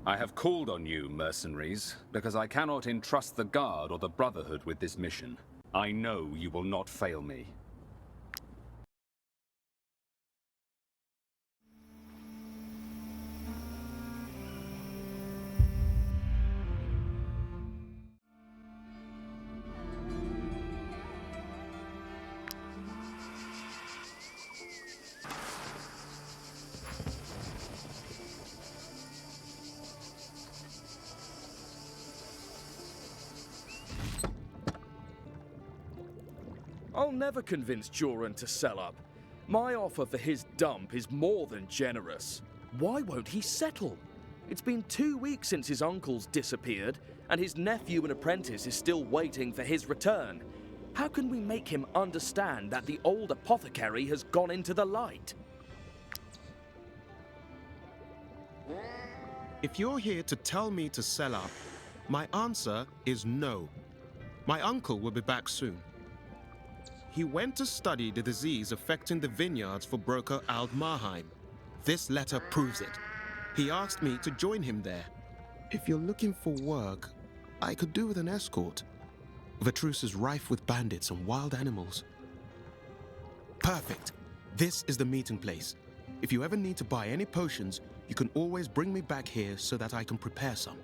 I have called on you, mercenaries, because I cannot entrust the Guard or the Brotherhood with this mission. I know you will not fail me. I'll never convince Joran to sell up. My offer for his dump is more than generous. Why won't he settle? It's been 2 weeks since his uncle's disappeared, and his nephew and apprentice is still waiting for his return. How can we make him understand that the old apothecary has gone into the light? If you're here to tell me to sell up, my answer is no. My uncle will be back soon. He went to study the disease affecting the vineyards for Broker Aldmarheim. This letter proves it. He asked me to join him there. If you're looking for work, I could do with an escort. Vertruse is rife with bandits and wild animals. Perfect. This is the meeting place. If you ever need to buy any potions, you can always bring me back here so that I can prepare some.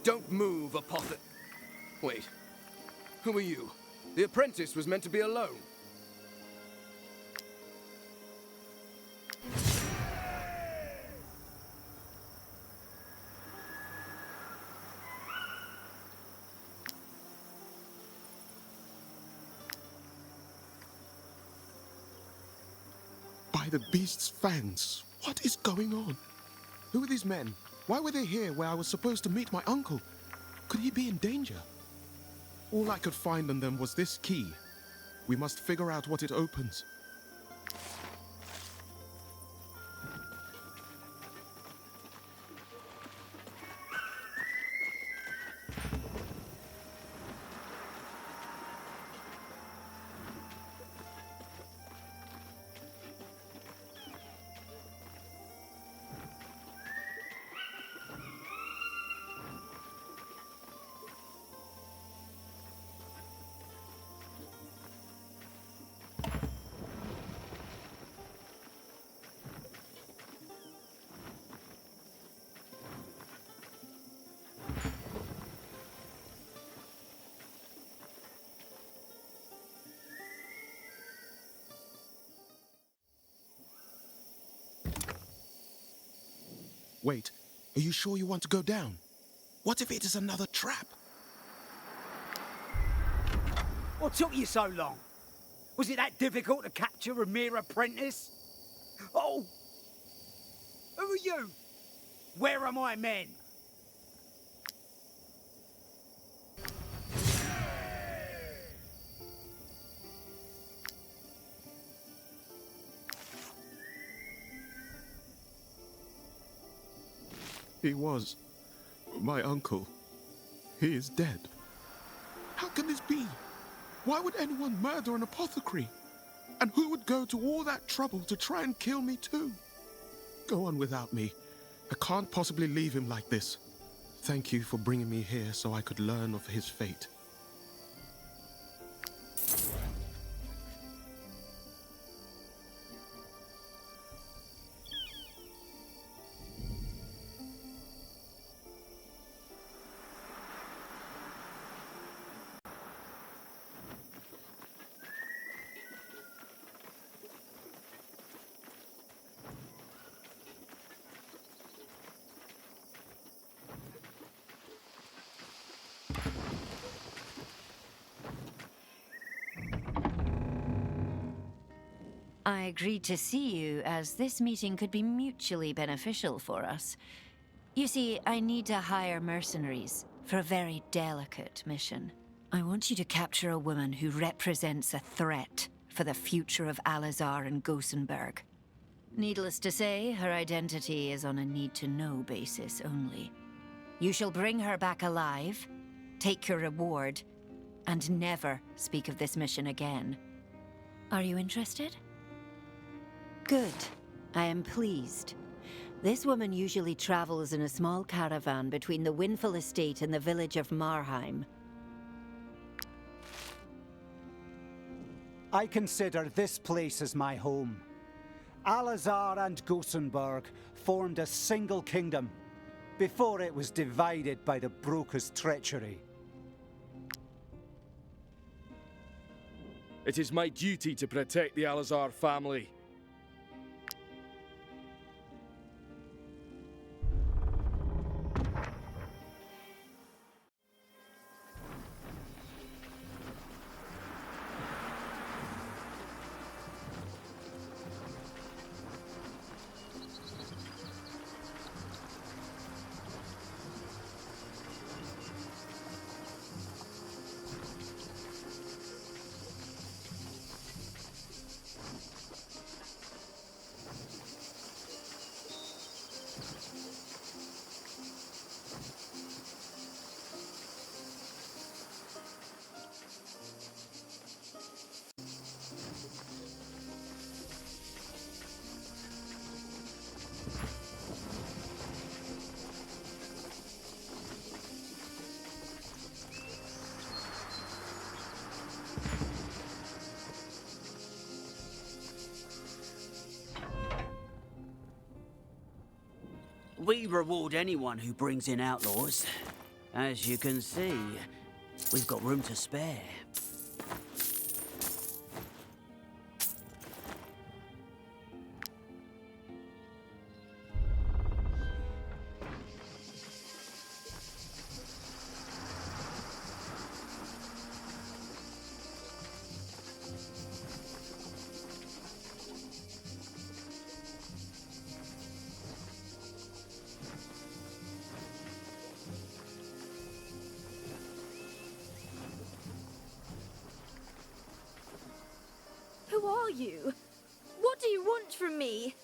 Don't move, Wait. Who are you? The apprentice was meant to be alone. By the beast's fangs, what is going on? Who are these men? Why were they here where I was supposed to meet my uncle? Could he be in danger? All I could find on them was this key. We must figure out what it opens. Wait, are you sure you want to go down? What if it is another trap? What took you so long? Was it that difficult to capture a mere apprentice? Oh! Who are you? Where are my men? He was my uncle. He is dead. How can this be? Why would anyone murder an apothecary? And who would go to all that trouble to try and kill me too? Go on without me. I can't possibly leave him like this. Thank you for bringing me here so I could learn of his fate. I agreed to see you as this meeting could be mutually beneficial for us. You see, I need to hire mercenaries for a very delicate mission. I want you to capture a woman who represents a threat for the future of Alazar and Gossenberg. Needless to say, her identity is on a need-to-know basis only. You shall bring her back alive, take your reward, and never speak of this mission again. Are you interested? Good. I am pleased. This woman usually travels in a small caravan between the Winful Estate and the village of Marheim. I consider this place as my home. Alazar and Gossenberg formed a single kingdom before it was divided by the Broker's treachery. It is my duty to protect the Alazar family. We reward anyone who brings in outlaws. As you can see, we've got room to spare. Who are you? What do you want from me?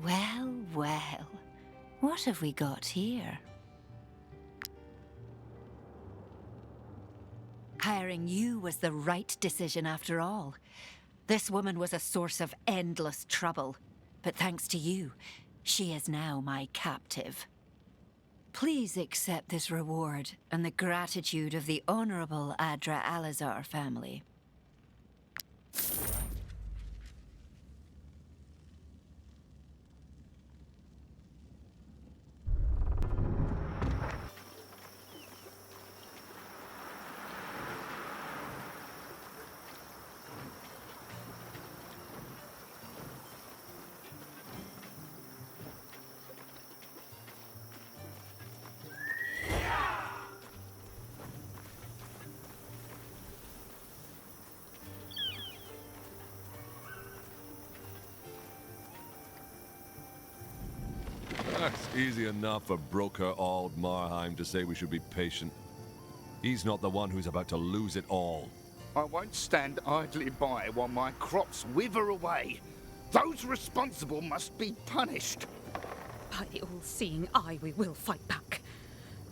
Well, well. What have we got here? Hiring you was the right decision after all. This woman was a source of endless trouble. But thanks to you, she is now my captive. Please accept this reward and the gratitude of the Honorable Adr Alazar family. It's easy enough for Broker Ald Marheim to say we should be patient. He's not the one who's about to lose it all. I won't stand idly by while my crops wither away. Those responsible must be punished. By the all-seeing eye, we will fight back.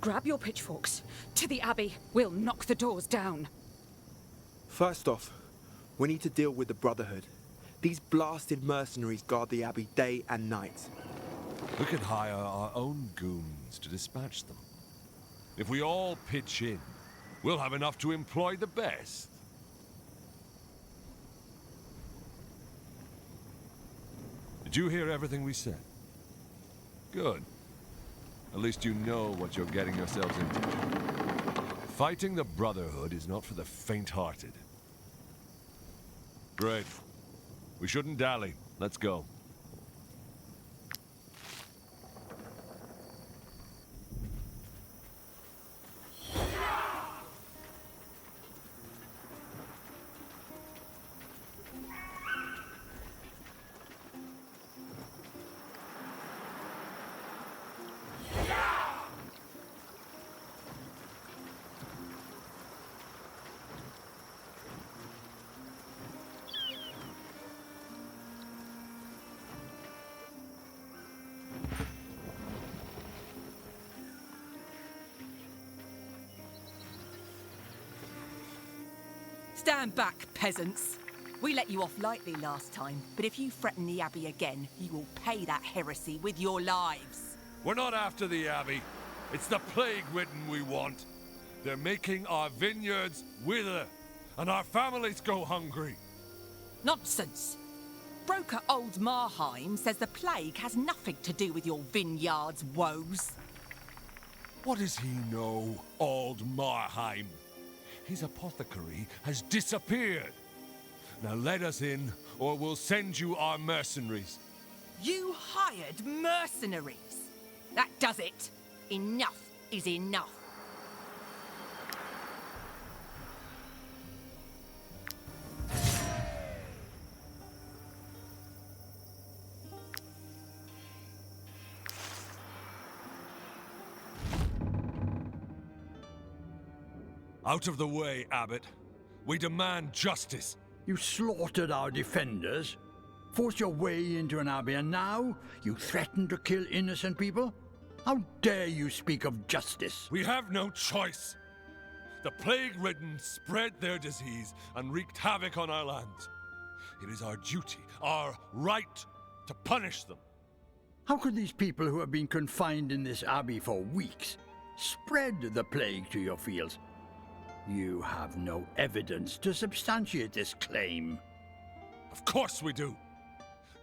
Grab your pitchforks. To the abbey. We'll knock the doors down. First off, we need to deal with the Brotherhood. These blasted mercenaries guard the Abbey day and night. We could hire our own goons to dispatch them. If we all pitch in, we'll have enough to employ the best. Did you hear everything we said? Good. At least you know what you're getting yourselves into. Fighting the Brotherhood is not for the faint-hearted. Great. We shouldn't dally. Let's go. Stand back, peasants. We let you off lightly last time, but if you threaten the Abbey again, you will pay that heresy with your lives. We're not after the Abbey. It's the Plague-ridden we want. They're making our vineyards wither, and our families go hungry. Nonsense. Broker Old Marheim says the plague has nothing to do with your vineyards' woes. What does he know, Old Marheim? His apothecary has disappeared. Now let us in, or we'll send you our mercenaries. You hired mercenaries? That does it. Enough is enough. Out of the way, Abbot. We demand justice. You slaughtered our defenders, forced your way into an abbey, and now you threaten to kill innocent people? How dare you speak of justice? We have no choice. The Plague-ridden spread their disease and wreaked havoc on our lands. It is our duty, our right, to punish them. How could these people who have been confined in this abbey for weeks spread the plague to your fields? You have no evidence to substantiate this claim. Of course we do.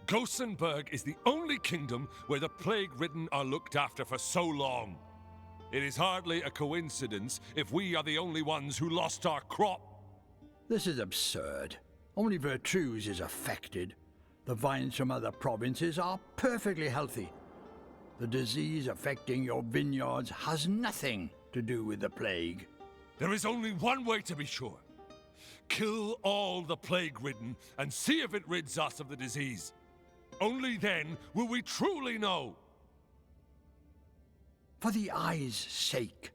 Gothenburg is the only kingdom where the Plague-ridden are looked after for so long. It is hardly a coincidence if we are the only ones who lost our crop. This is absurd. Only Vertruse is affected. The vines from other provinces are perfectly healthy. The disease affecting your vineyards has nothing to do with the plague. There is only one way to be sure. Kill all the Plague-ridden and see if it rids us of the disease. Only then will we truly know. For the eye's sake,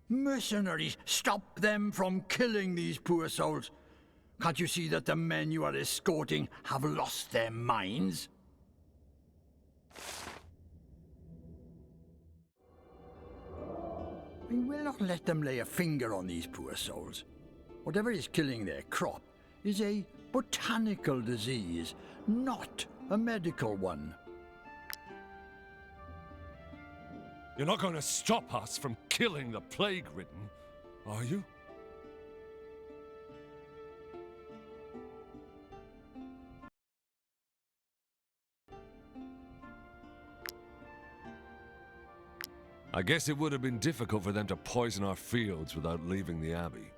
mercenaries, stop them from killing these poor souls. Can't you see that the men you are escorting have lost their minds? We will not let them lay a finger on these poor souls. Whatever is killing their crop is a botanical disease, not a medical one. You're not going to stop us from killing the Plague-ridden, are you? I guess it would have been difficult for them to poison our fields without leaving the Abbey.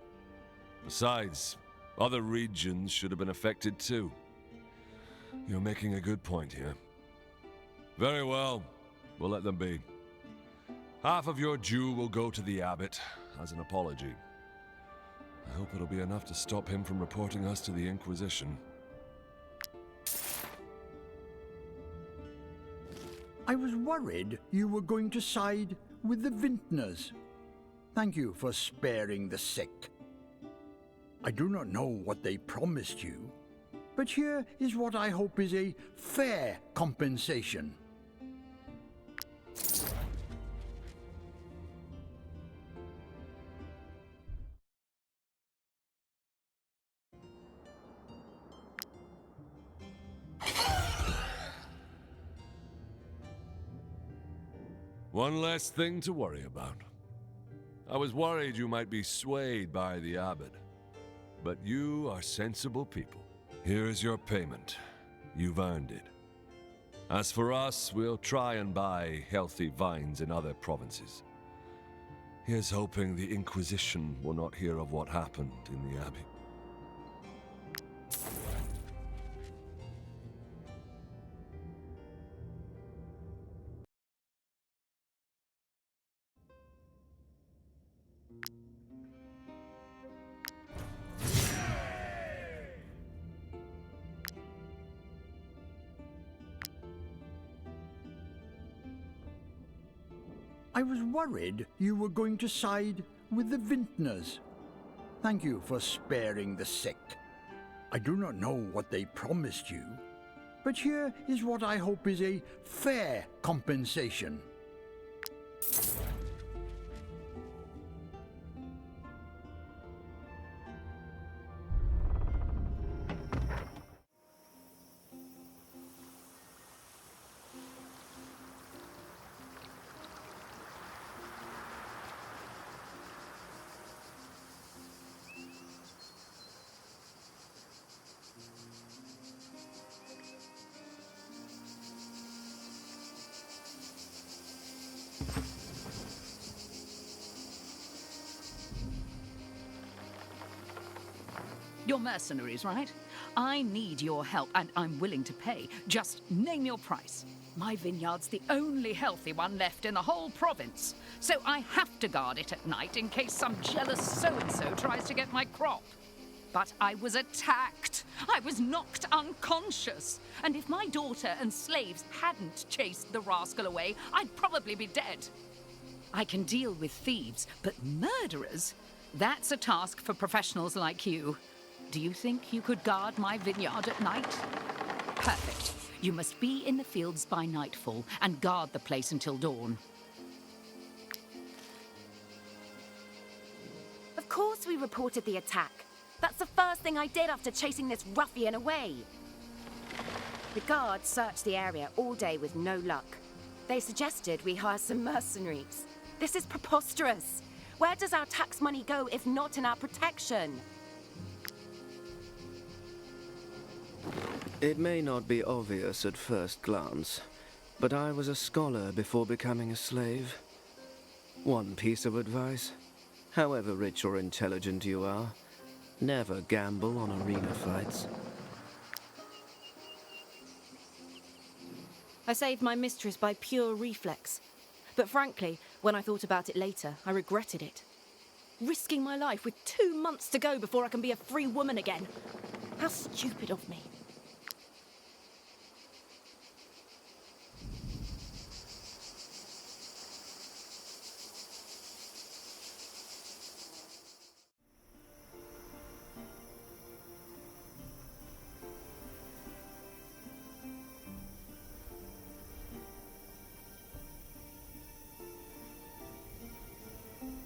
Besides, other regions should have been affected too. You're making a good point here. Very well, we'll let them be. Half of your due will go to the Abbot as an apology. I hope it'll be enough to stop him from reporting us to the Inquisition. I was worried you were going to side with the vintners. Thank you for sparing the sick. I do not know what they promised you, but here is what I hope is a fair compensation. One less thing to worry about. I was worried you might be swayed by the abbot, but you are sensible people. Here is your payment. You've earned it. As for us, we'll try and buy healthy vines in other provinces. Here's hoping the Inquisition will not hear of what happened in the abbey. I was worried you were going to side with the vintners. Thank you for sparing the sick. I do not know what they promised you, but here is what I hope is a fair compensation. You're mercenaries, right? I need your help, and I'm willing to pay. Just name your price. My vineyard's the only healthy one left in the whole province, so I have to guard it at night in case some jealous so-and-so tries to get my crop. But I was attacked. I was knocked unconscious. And if my daughter and slaves hadn't chased the rascal away, I'd probably be dead. I can deal with thieves, but murderers? That's a task for professionals like you. Do you think you could guard my vineyard at night? Perfect. You must be in the fields by nightfall and guard the place until dawn. Of course we reported the attack. That's the first thing I did after chasing this ruffian away. The guards searched the area all day with no luck. They suggested we hire some mercenaries. This is preposterous. Where does our tax money go if not in our protection? It may not be obvious at first glance, but I was a scholar before becoming a slave. One piece of advice: however rich or intelligent you are, never gamble on arena fights. I saved my mistress by pure reflex. But frankly, when I thought about it later, I regretted it. Risking my life with 2 months to go before I can be a free woman again. How stupid of me.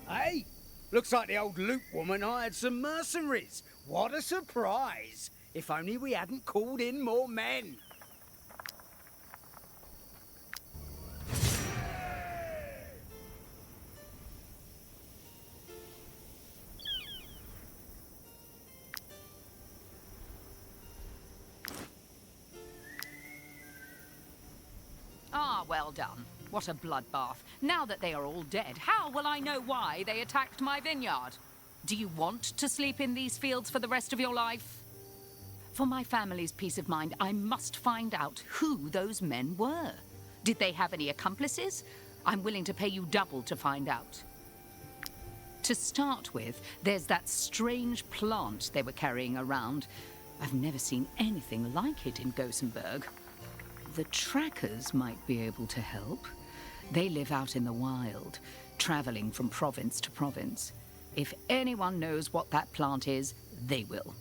Hey, looks like the old loot woman hired some mercenaries. What a surprise! If only we hadn't called in more men. Ah, well done. What a bloodbath. Now that they are all dead, how will I know why they attacked my vineyard? Do you want to sleep in these fields for the rest of your life? For my family's peace of mind, I must find out who those men were. Did they have any accomplices? I'm willing to pay you double to find out. To start with, there's that strange plant they were carrying around. I've never seen anything like it in Gothenburg. The trackers might be able to help. They live out in the wild, traveling from province to province. If anyone knows what that plant is, they will.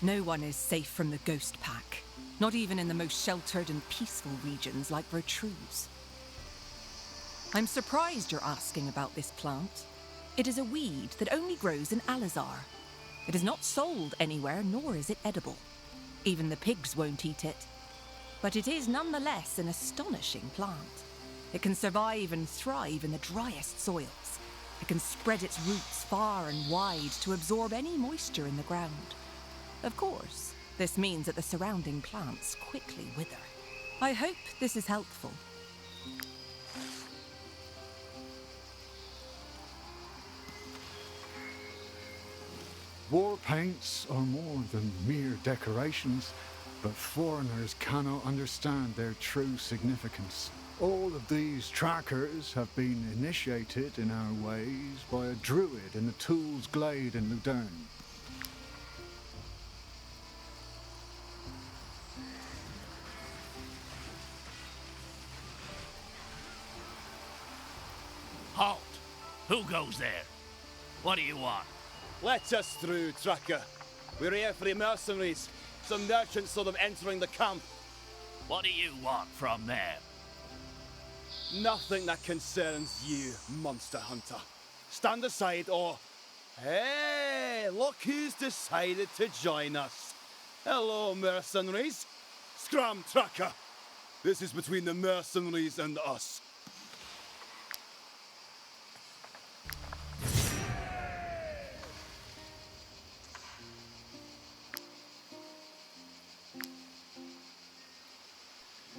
No one is safe from the Ghost Pack, not even in the most sheltered and peaceful regions like Vertruse. I'm surprised you're asking about this plant. It is a weed that only grows in Alazar. It is not sold anywhere, nor is it edible. Even the pigs won't eat it. But it is nonetheless an astonishing plant. It can survive and thrive in the driest soils. It can spread its roots far and wide to absorb any moisture in the ground. Of course, this means that the surrounding plants quickly wither. I hope this is helpful. War paints are more than mere decorations, but foreigners cannot understand their true significance. All of these trackers have been initiated in our ways by a druid in the Tools Glade in Ludern. Halt! Who goes there? What do you want? Let us through, tracker. We're here for the mercenaries. Some merchants saw them entering the camp. What do you want from them? Nothing that concerns you, monster hunter. Stand aside or... Hey, look who's decided to join us. Hello, mercenaries. Scram, tracker. This is between the mercenaries and us.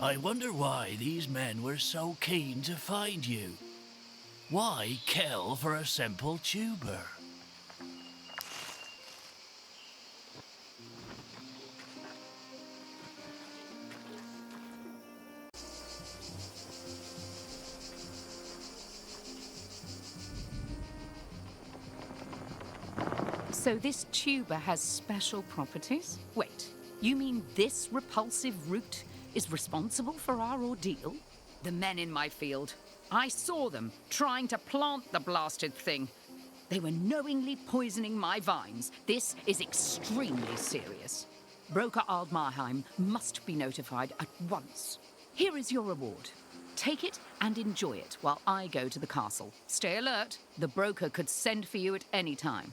I wonder why these men were so keen to find you. Why kill for a simple tuber? So this tuber has special properties? Wait, you mean this repulsive root is responsible for our ordeal? The men in my field. I saw them trying to plant the blasted thing. They were knowingly poisoning my vines. This is extremely serious. Broker Aldmarheim must be notified at once. Here is your reward. Take it and enjoy it while I go to the castle. Stay alert. The broker could send for you at any time.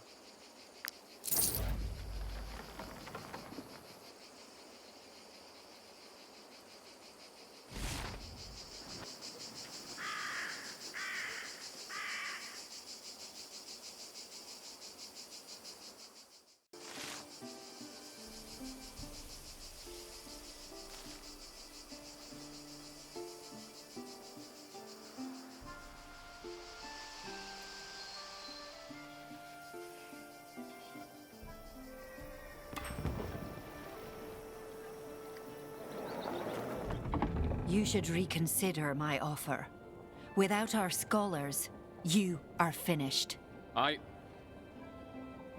You should reconsider my offer. Without our scholars, you are finished.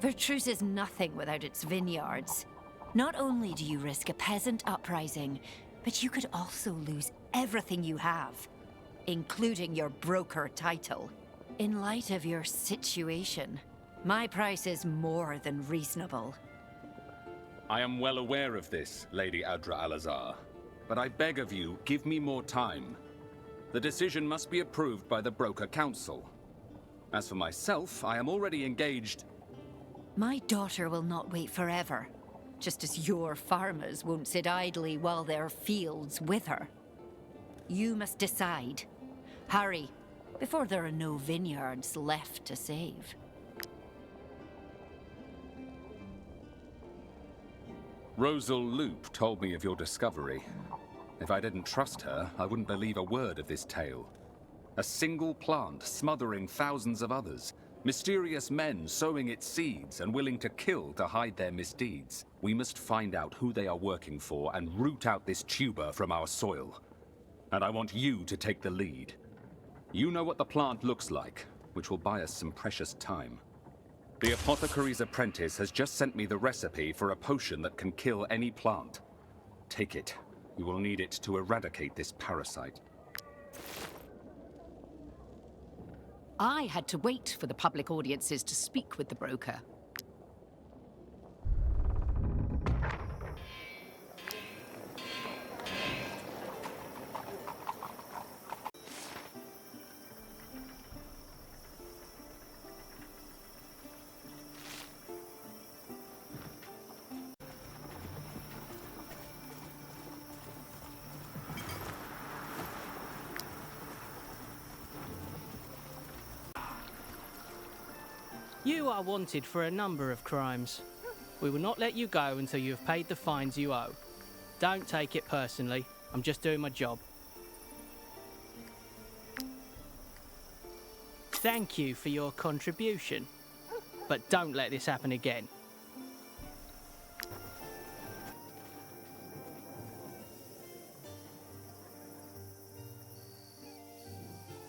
Vertruse is nothing without its vineyards. Not only do you risk a peasant uprising, but you could also lose everything you have, including your broker title. In light of your situation, my price is more than reasonable. I am well aware of this, Lady Adr Alazar. But I beg of you, give me more time. The decision must be approved by the Broker Council. As for myself, I am already engaged. My daughter will not wait forever, just as your farmers won't sit idly while their fields wither. You must decide. Hurry, before there are no vineyards left to save. Rosal Loop told me of your discovery. If I didn't trust her, I wouldn't believe a word of this tale. A single plant smothering thousands of others. Mysterious men sowing its seeds and willing to kill to hide their misdeeds. We must find out who they are working for and root out this tuber from our soil. And I want you to take the lead. You know what the plant looks like, which will buy us some precious time. The apothecary's apprentice has just sent me the recipe for a potion that can kill any plant. Take it. You will need it to eradicate this parasite. I had to wait for the public audiences to speak with the broker. You are wanted for a number of crimes. We will not let you go until you have paid the fines you owe. Don't take it personally. I'm just doing my job. Thank you for your contribution. But don't let this happen again.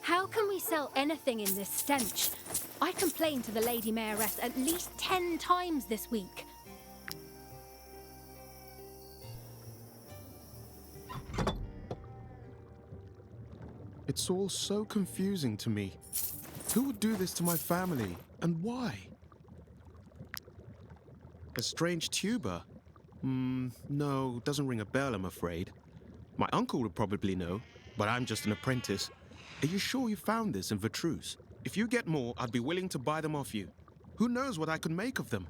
How can we sell anything in this stench? I complained to the Lady Mayoress at least 10 times this week. It's all so confusing to me. Who would do this to my family, and why? A strange tuber? No, doesn't ring a bell, I'm afraid. My uncle would probably know, but I'm just an apprentice. Are you sure you found this in Vertruse? If you get more, I'd be willing to buy them off you. Who knows what I could make of them?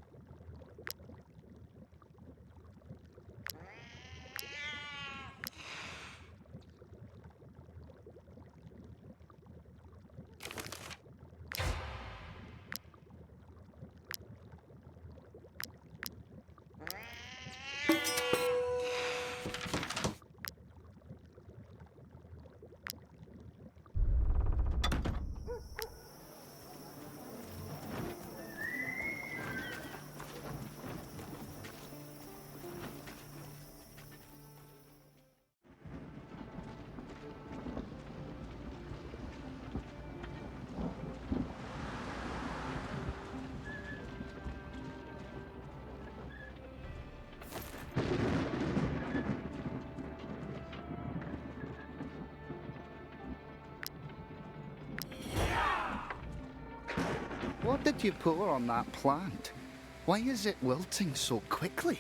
What did you pour on that plant? Why is it wilting so quickly?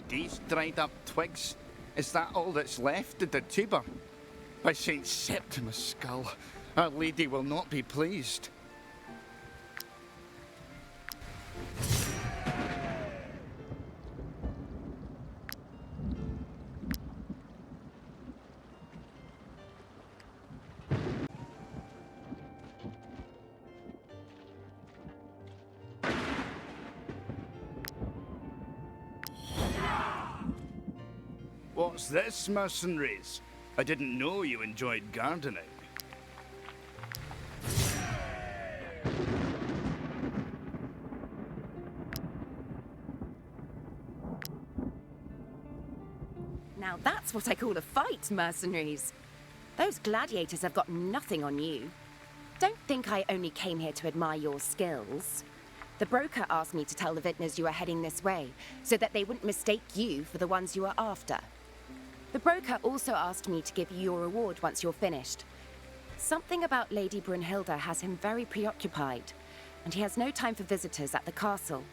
These dried up twigs, is that all that's left of the tuber? By St. Septimus' skull, Our Lady will not be pleased. What's this, mercenaries? I didn't know you enjoyed gardening. Now that's what I call a fight, mercenaries. Those gladiators have got nothing on you. Don't think I only came here to admire your skills. The broker asked me to tell the vintners you are heading this way, so that they wouldn't mistake you for the ones you are after. The broker also asked me to give you your reward once you're finished. Something about Lady Brunhilde has him very preoccupied, and he has no time for visitors at the castle.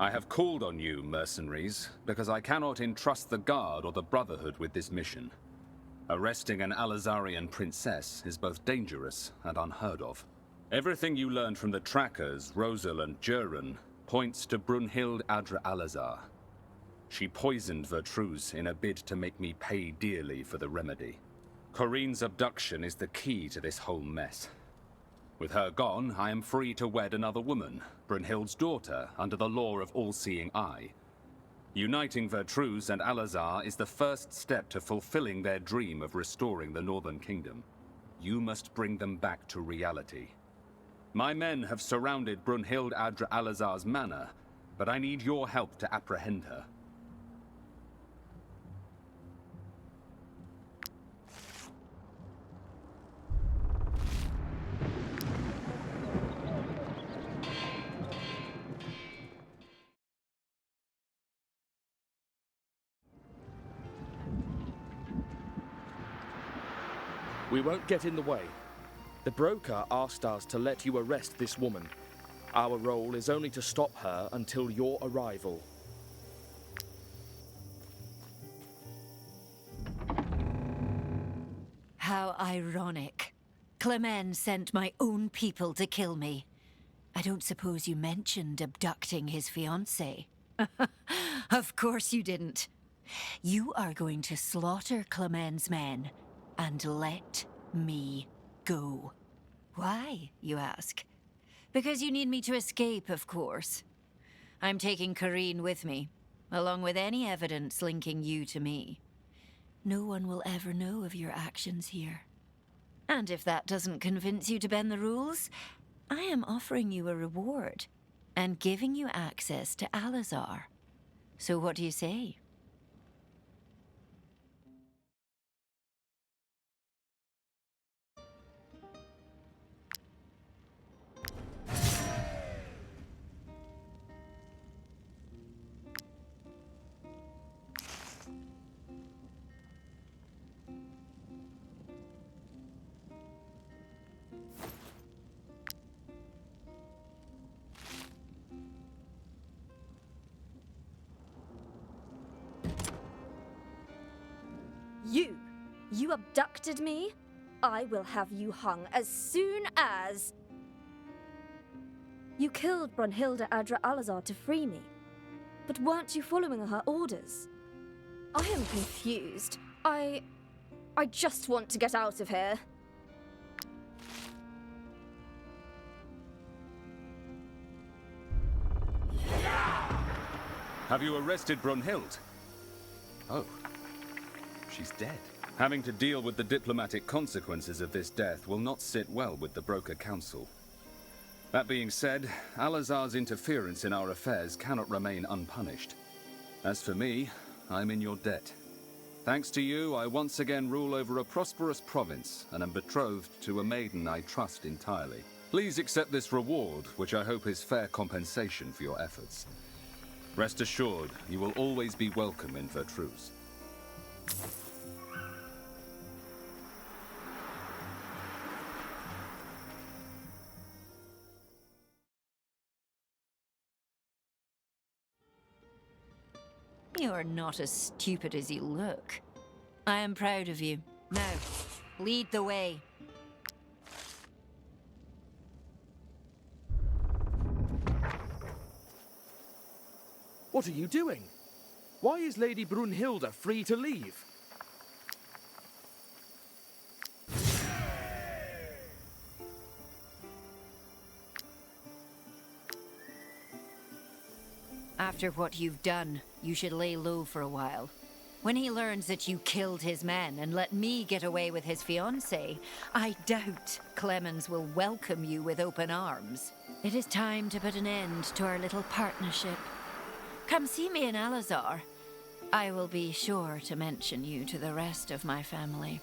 I have called on you, mercenaries, because I cannot entrust the Guard or the Brotherhood with this mission. Arresting an Alazarian princess is both dangerous and unheard of. Everything you learned from the trackers, Rosal and Juren, points to Brunhilde Adr Alazar. She poisoned Vertruse in a bid to make me pay dearly for the remedy. Corinne's abduction is the key to this whole mess. With her gone, I am free to wed another woman, Brunhilde's daughter, under the law of all-seeing eye. Uniting Vertruse and Alazar is the first step to fulfilling their dream of restoring the Northern Kingdom. You must bring them back to reality. My men have surrounded Brunhilde Adr Alazar's manor, but I need your help to apprehend her. We won't get in the way. The broker asked us to let you arrest this woman. Our role is only to stop her until your arrival. How ironic. Clemens sent my own people to kill me. I don't suppose you mentioned abducting his fiancée. Of course you didn't. You are going to slaughter Clemens' men and let me go. Why, you ask? Because you need me to escape, of course. I'm taking Kareen with me, along with any evidence linking you to me. No one will ever know of your actions here. And if that doesn't convince you to bend the rules, I am offering you a reward and giving you access to Alazar. So what do you say? You abducted me? I will have you hung as soon as... You killed Brunhilde Adr Alazar to free me. But weren't you following her orders? I am confused. I just want to get out of here. Have you arrested Brunhilde? Oh, she's dead. Having to deal with the diplomatic consequences of this death will not sit well with the Broker Council. That being said, Alazar's interference in our affairs cannot remain unpunished. As for me, I'm in your debt. Thanks to you, I once again rule over a prosperous province and am betrothed to a maiden I trust entirely. Please accept this reward, which I hope is fair compensation for your efforts. Rest assured, you will always be welcome in Vertruse. You're not as stupid as you look. I am proud of you. Now, lead the way. What are you doing? Why is Lady Brunhilde free to leave? After what you've done, you should lay low for a while. When he learns that you killed his men and let me get away with his fiancée, I doubt Clemens will welcome you with open arms. It is time to put an end to our little partnership. Come see me in Alazar. I will be sure to mention you to the rest of my family.